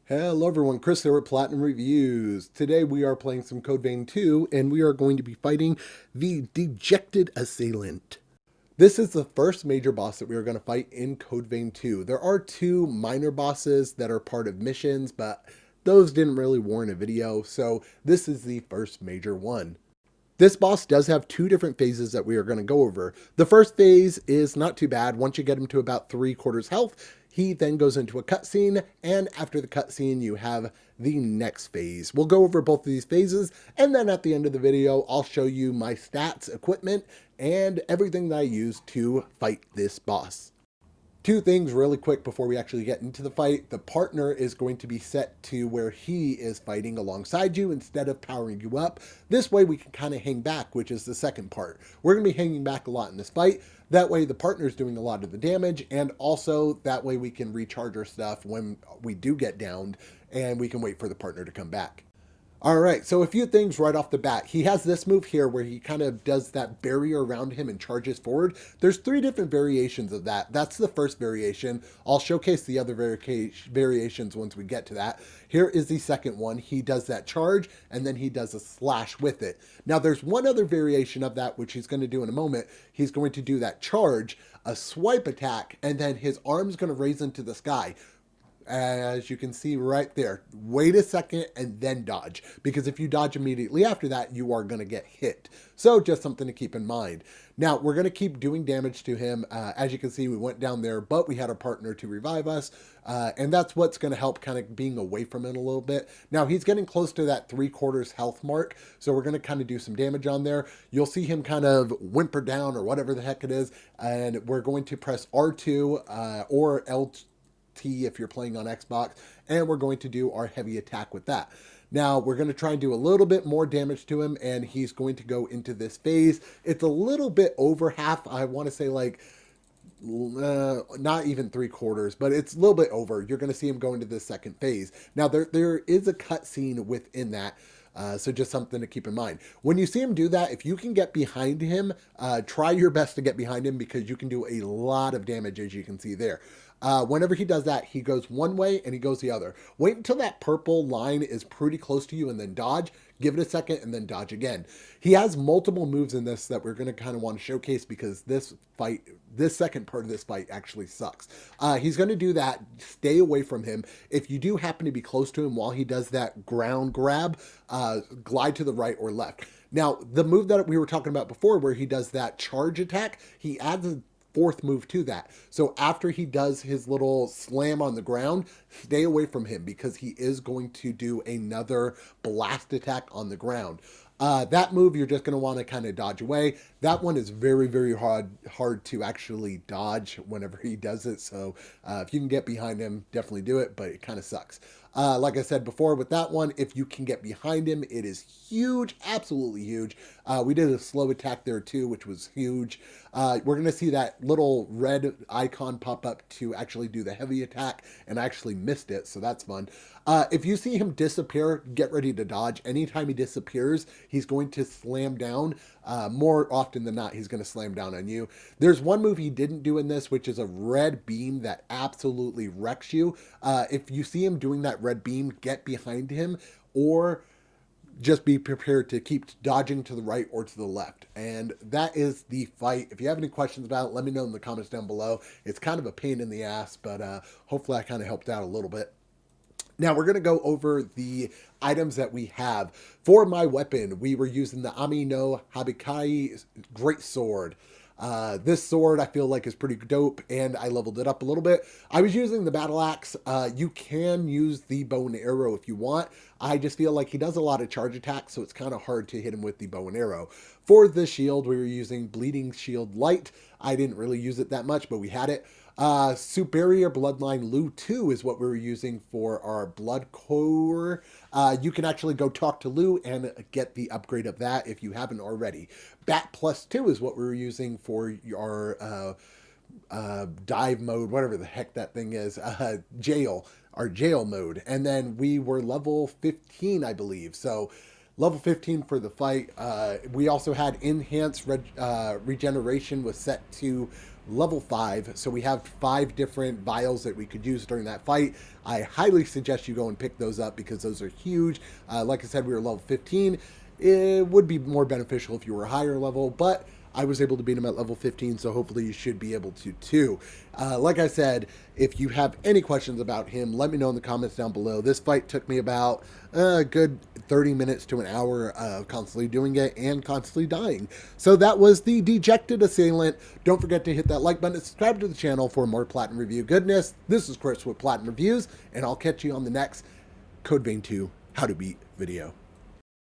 Hello everyone, Chris here with Platinum Reviews. Today we are playing some Code Vein 2 and we are going to be fighting the Dejected Assailant. This is the first major boss that we are going to fight in Code Vein 2. There are two minor bosses that are part of missions, but those didn't really warrant a video, so this is the first major one. This boss does have two different phases that we are going to go over. The first phase is not too bad. Once you get him to about 3/4 health, he then goes into a cutscene, and after the cutscene, you have the next phase. We'll go over both of these phases, and then at the end of the video, I'll show you my stats, equipment, and everything that I use to fight this boss. Two things really quick before we actually get into the fight. The partner is going to be set to where he is fighting alongside you instead of powering you up. This way we can kind of hang back, which is the second part. We're going to be hanging back a lot in this fight. That way the partner is doing a lot of the damage, and also that way we can recharge our stuff when we do get downed, and we can wait for the partner to come back. All right, so a few things right off the bat. He has this move here where he kind of does that barrier around him and charges forward. There's three different variations of that. That's the first variation. I'll showcase the other variations once we get to that. Here is the second one. He does that charge, and then he does a slash with it. Now, there's one other variation of that, which he's going to do in a moment. He's going to do that charge, a swipe attack, and then his arm's going to raise into the sky. As you can see right there, wait a second and then dodge, because if you dodge immediately after that, you are going to get hit. So just something to keep in mind. Now we're going to keep doing damage to him. As you can see, we went down there, but we had a partner to revive us, and that's what's going to help kind of being away from it a little bit. Now he's getting close to that 3/4 health mark, so we're going to kind of do some damage on there. You'll see him kind of whimper down or whatever the heck it is, and we're going to press R2 or L2 if you're playing on Xbox, and we're going to do our heavy attack with that. Now we're going to try and do a little bit more damage to him, and he's going to go into this phase. It's a little bit over half. I want to say like not even 3/4, but it's a little bit over. You're going to see him go into this second phase. Now there is a cutscene within that. So just something to keep in mind. When you see him do that, if you can get behind him, try your best to get behind him, because you can do a lot of damage, as you can see there. Whenever he does that, he goes one way and he goes the other. Wait until that purple line is pretty close to you and then dodge. Give it a second and then dodge again. He has multiple moves in this that we're going to kind of want to showcase, because this second part of this fight actually sucks. He's going to do that. Stay away from him. If you do happen to be close to him while he does that ground grab, glide to the right or left. Now, the move that we were talking about before, where he does that charge attack, he adds a fourth move to that. So after he does his little slam on the ground, stay away from him, because he is going to do another blast attack on the ground. That move, you're just going to want to kind of dodge away. That one is very, very hard to actually dodge whenever he does it. So if you can get behind him, definitely do it, but it kind of sucks. Like I said before, with that one, if you can get behind him, it is huge, absolutely huge. We did a slow attack there too, which was huge. We're going to see that little red icon pop up to actually do the heavy attack, and I actually missed it, so that's fun. If you see him disappear, get ready to dodge. Anytime he disappears, he's going to slam down. More often than not, he's going to slam down on you. There's one move he didn't do in this, which is a red beam that absolutely wrecks you. If you see him doing that red beam, get behind him, or just be prepared to keep dodging to the right or to the left. And that is the fight. If you have any questions about it, let me know in the comments down below. It's kind of a pain in the ass, but hopefully I kind of helped out a little bit. Now we're going to go over the items that we have. For my weapon, we were using the Ami no Habikai Great Sword. This sword I feel like is pretty dope, and I leveled it up a little bit. I was using the battle axe. You can use the bow and arrow if you want. I just feel like he does a lot of charge attacks, so it's kind of hard to hit him with the bow and arrow. For the shield, we were using Bleeding Shield Light. I didn't really use it that much, but we had it. Superior Bloodline Lu 2 is what we were using for our Blood Core. You can actually go talk to Lu and get the upgrade of that if you haven't already. Bat Plus 2 is what we were using for our dive mode, whatever the heck that thing is, our jail mode. And then we were level 15, I believe. So level 15 for the fight. We also had enhanced regeneration was set to level 5. So we have 5 different vials that we could use during that fight. I highly suggest you go and pick those up because those are huge. Like I said, we were level 15. It would be more beneficial if you were a higher level, but I was able to beat him at level 15, so hopefully you should be able to too. Like I said, if you have any questions about him, let me know in the comments down below. This fight took me about a good 30 minutes to an hour of constantly doing it and constantly dying. So that was the Dejected Assailant. Don't forget to hit that like button and subscribe to the channel for more Platinum Review goodness. This is Chris with Platinum Reviews, and I'll catch you on the next Code Vein 2 How to Beat video.